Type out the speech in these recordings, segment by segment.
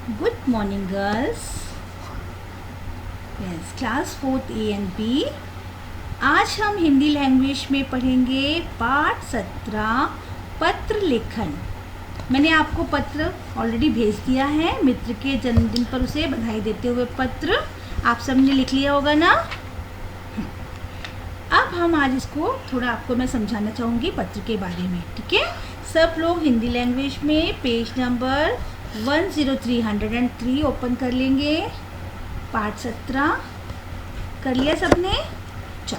Good morning, girls. Yes, class 4th A and B. आज हम Hindi language में पढ़ेंगे पाठ 17 पत्र लेखन। मैंने आपको पत्र ऑलरेडी भेज दिया है। मित्र के जन्मदिन पर उसे बधाई देते हुए पत्र आप सबने लिख लिया होगा ना। अब हम आज इसको थोड़ा आपको मैं समझाना चाहूँगी पत्र के बारे में, ठीक है। सब लोग हिंदी लैंग्वेज में पेज नंबर 103 ओपन कर लेंगे। पाठ 17 कर लिया सबने। चलो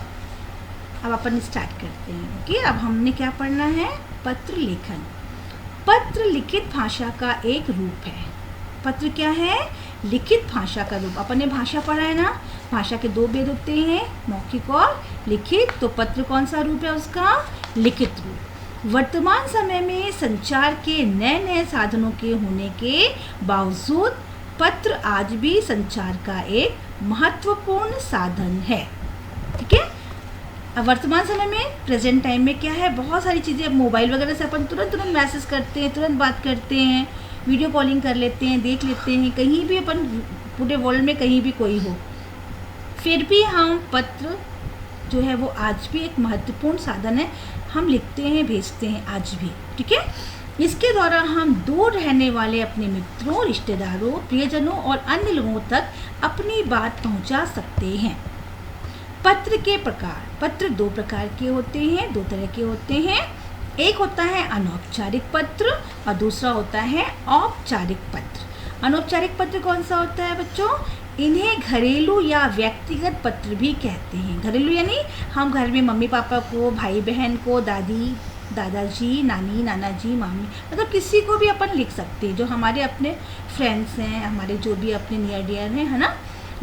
अब अपन स्टार्ट करते हैं। ओके, अब हमने क्या पढ़ना है? पत्र लेखन। पत्र लिखित भाषा का एक रूप है। पत्र क्या है? लिखित भाषा का रूप। अपन ने भाषा पढ़ा है ना, भाषा के दो भेद होते हैं, मौखिक और लिखित। तो पत्र कौन सा रूप है उसका? लिखित रूप। वर्तमान समय में संचार के नए नए साधनों के होने के बावजूद पत्र आज भी संचार का एक महत्वपूर्ण साधन है, ठीक है। अब वर्तमान समय में प्रेजेंट टाइम में क्या है, बहुत सारी चीज़ें मोबाइल वगैरह से अपन तुरंत मैसेज करते हैं, तुरंत बात करते हैं, वीडियो कॉलिंग कर लेते हैं, देख लेते हैं, कहीं भी अपन पूरे वर्ल्ड में कहीं भी कोई हो। फिर भी हम पत्र जो है वो आज भी एक महत्वपूर्ण साधन है। हम लिखते हैं, भेजते हैं आज भी, ठीक है। इसके द्वारा हम दूर रहने वाले अपने मित्रों, रिश्तेदारों, प्रियजनों और अन्य लोगों तक अपनी बात पहुंचा सकते हैं। पत्र के प्रकार। पत्र दो प्रकार के होते हैं, दो तरह के होते हैं। एक होता है अनौपचारिक पत्र और दूसरा होता है औपचारिक पत्र। अनौपचारिक पत्र कौन सा होता है बच्चों? इन्हें घरेलू या व्यक्तिगत पत्र भी कहते हैं। घरेलू यानी हम घर में मम्मी पापा को, भाई बहन को, दादी दादाजी, नानी नानाजी, मामी, मतलब किसी को भी अपन लिख सकते हैं। जो हमारे अपने फ्रेंड्स हैं, हमारे जो भी अपने नियर डियर हैं, है ना,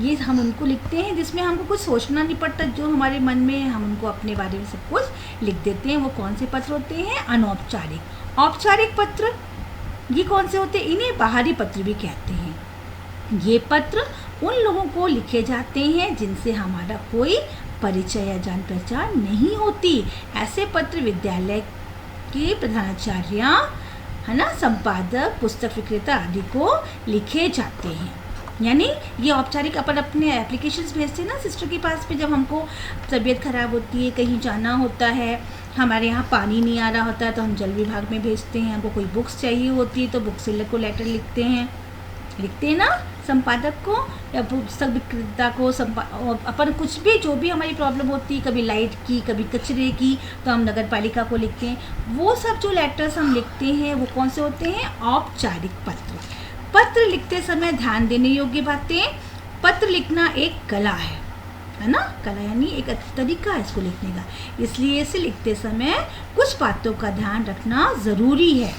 ये हम उनको लिखते हैं जिसमें हमको कुछ सोचना नहीं पड़ता। जो हमारे मन में है हम उनको अपने बारे में सब कुछ लिख देते हैं। वो कौन से पत्र होते हैं? अनौपचारिक। औपचारिक पत्र ये कौन से होते हैं? इन्हें बाहरी पत्र भी कहते हैं। ये पत्र उन लोगों को लिखे जाते हैं जिनसे हमारा कोई परिचय या जान पहचान नहीं होती। ऐसे पत्र विद्यालय के प्रधानाचार्य, है ना, संपादक, पुस्तक विक्रेता आदि को लिखे जाते हैं। यानी ये औपचारिक अपन अपने एप्लीकेशंस भेजते हैं ना सिस्टर के पास पे, जब हमको तबीयत ख़राब होती है, कहीं जाना होता है, हमारे यहाँ पानी नहीं आ रहा होता है तो हम जल विभाग में भेजते हैं। हमको कोई बुक्स चाहिए होती है तो बुक सेलर को लेटर लिखते हैं ना, संपादक को या पुस्तक विक्रेता को। अपन कुछ भी जो भी हमारी प्रॉब्लम होती है, कभी लाइट की, कभी कचरे की, तो हम नगर पालिका को लिखते हैं। वो सब जो लेटर्स हम लिखते हैं वो कौन से होते हैं? औपचारिक पत्र। पत्र लिखते समय ध्यान देने योग्य बातें। पत्र लिखना एक कला है ना। कला यानी एक तरीका है इसको लिखने का, इसलिए इसे लिखते समय कुछ बातों का ध्यान रखना ज़रूरी है।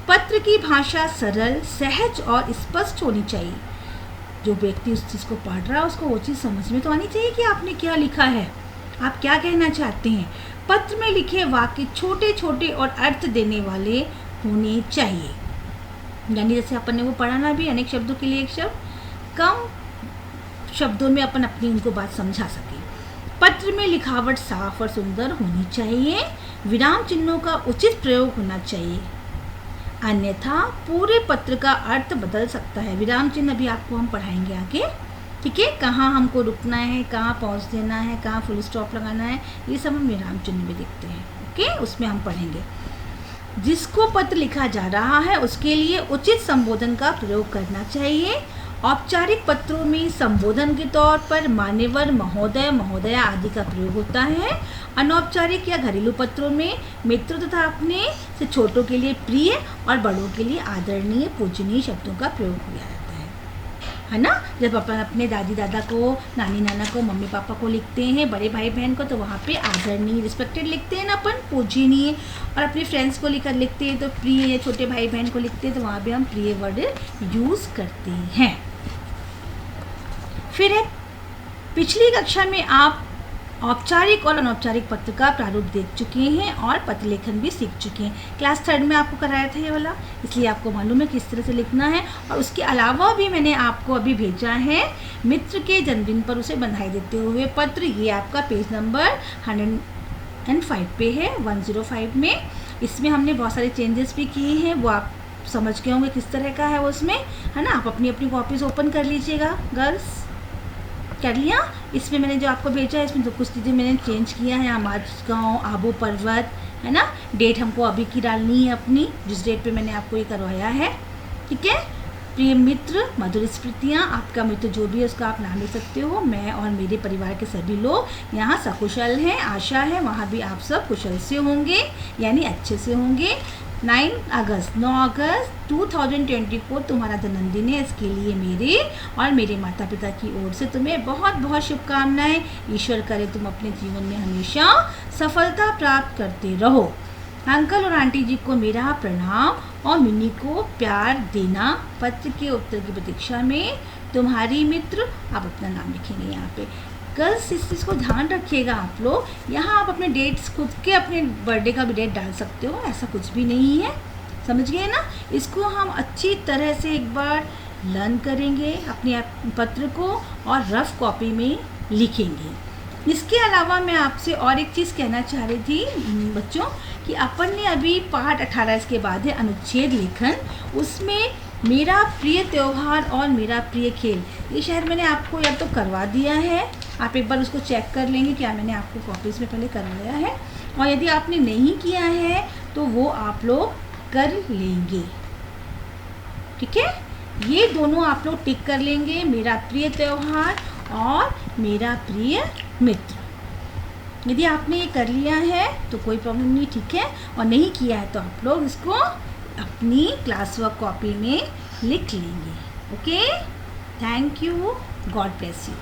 पत्र की भाषा सरल, सहज और स्पष्ट होनी चाहिए। जो व्यक्ति उस चीज़ को पढ़ रहा है उसको वो चीज़ समझ में तो आनी चाहिए कि आपने क्या लिखा है, आप क्या कहना चाहते हैं। पत्र में लिखे वाक्य छोटे छोटे और अर्थ देने वाले होने चाहिए। यानी जैसे अपन ने वो पढ़ा ना भी, अनेक शब्दों के लिए एक शब्द, कम शब्दों में अपन अपनी उनको बात समझा सके। पत्र में लिखावट साफ और सुंदर होनी चाहिए। विराम चिन्हों का उचित प्रयोग होना चाहिए, अन्यथा पूरे पत्र का अर्थ बदल सकता है। विराम चिन्ह अभी आपको हम पढ़ाएंगे आगे, ठीक है। कहाँ हमको रुकना है, कहाँ पॉज देना है, कहाँ फुल स्टॉप लगाना है, ये सब हम विराम चिन्ह में देखते हैं। ओके, उसमें हम पढ़ेंगे। जिसको पत्र लिखा जा रहा है उसके लिए उचित संबोधन का प्रयोग करना चाहिए। औपचारिक पत्रों में संबोधन के तौर पर मान्यवर, महोदय, महोदया आदि का प्रयोग होता है। अनौपचारिक या घरेलू पत्रों में मित्रों तथा अपने से छोटों के लिए प्रिय और बड़ों के लिए आदरणीय, पूजनीय शब्दों का प्रयोग किया जाता है ना। जब अपन अपने दादी दादा को, नानी नाना को, मम्मी पापा को लिखते हैं, बड़े भाई बहन को, तो वहाँ पे आदरणीय, रिस्पेक्टेड लिखते हैं ना अपन, पूजनीय। और अपने फ्रेंड्स को लिखते हैं तो प्रिय, या छोटे भाई बहन को लिखते हैं तो वहाँ पे हम प्रिय वर्ड यूज़ करते हैं। फिर पिछली कक्षा में आप औपचारिक और अनौपचारिक पत्र का प्रारूप देख चुके हैं और पत्र लेखन भी सीख चुके हैं। क्लास 3 में आपको कराया था ये वाला, इसलिए आपको मालूम है किस तरह से लिखना है। और उसके अलावा भी मैंने आपको अभी भेजा है मित्र के जन्मदिन पर उसे बधाई देते हुए पत्र। ये आपका पेज नंबर 105 पे है, 105 में। इसमें हमने बहुत सारे चेंजेस भी किए हैं, वो आप समझ गए होंगे किस तरह का है वो उसमें, है ना। आप अपनी अपनी कॉपीज़ ओपन कर लीजिएगा गर्ल्स। कर लिया? इसमें मैंने जो आपको भेजा है इसमें तो कुछ चीज़ें मैंने चेंज किया है, माजगांव, आबू पर्वत, है ना। डेट हमको अभी की डालनी है अपनी, जिस डेट पे मैंने आपको ये करवाया है, ठीक है। प्रिय मित्र, मधुर स्मृतियाँ, आपका मित्र जो भी है उसका आप नाम ले सकते हो। मैं और मेरे परिवार के सभी लोग यहाँ सकुशल हैं, आशा है वहाँ भी आप सब कुशल से होंगे, यानी अच्छे से होंगे। 9 अगस्त 2020 को तुम्हारा जन्मदिन है, इसके लिए मेरे और मेरे माता पिता की ओर से तुम्हें बहुत बहुत शुभकामनाएं। ईश्वर करे तुम अपने जीवन में हमेशा सफलता प्राप्त करते रहो। अंकल और आंटी जी को मेरा प्रणाम और मिनी को प्यार देना। पत्र के उत्तर की प्रतीक्षा में, तुम्हारी मित्र। आप अपना नाम लिखेंगे यहाँ पे। गर्ल्स इस चीज़ को ध्यान रखिएगा आप लोग, यहाँ आप अपने डेट्स खुद के अपने बर्थडे का भी डेट डाल सकते हो, ऐसा कुछ भी नहीं है, समझ गए ना। इसको हम अच्छी तरह से एक बार लर्न करेंगे, अपने पत्र को और रफ कॉपी में लिखेंगे। इसके अलावा मैं आपसे और एक चीज़ कहना चाह रही थी बच्चों, कि अपन ने अभी पाठ 18 इसके बाद है अनुच्छेद लेखन, उसमें मेरा प्रिय त्यौहार और मेरा प्रिय खेल, ये शायद मैंने आपको या तो करवा दिया है, आप एक बार उसको चेक कर लेंगे क्या मैंने आपको कॉपीज़ में पहले करवाया है, और यदि आपने नहीं किया है तो वो आप लोग कर लेंगे, ठीक है। ये दोनों आप लोग टिक कर लेंगे, मेरा प्रिय त्यौहार और मेरा प्रिय मित्र। यदि आपने ये कर लिया है तो कोई प्रॉब्लम नहीं, ठीक है, और नहीं किया है तो आप लोग इसको अपनी क्लास वर्क कॉपी में लिख लेंगे। Okay, thank you, God bless you.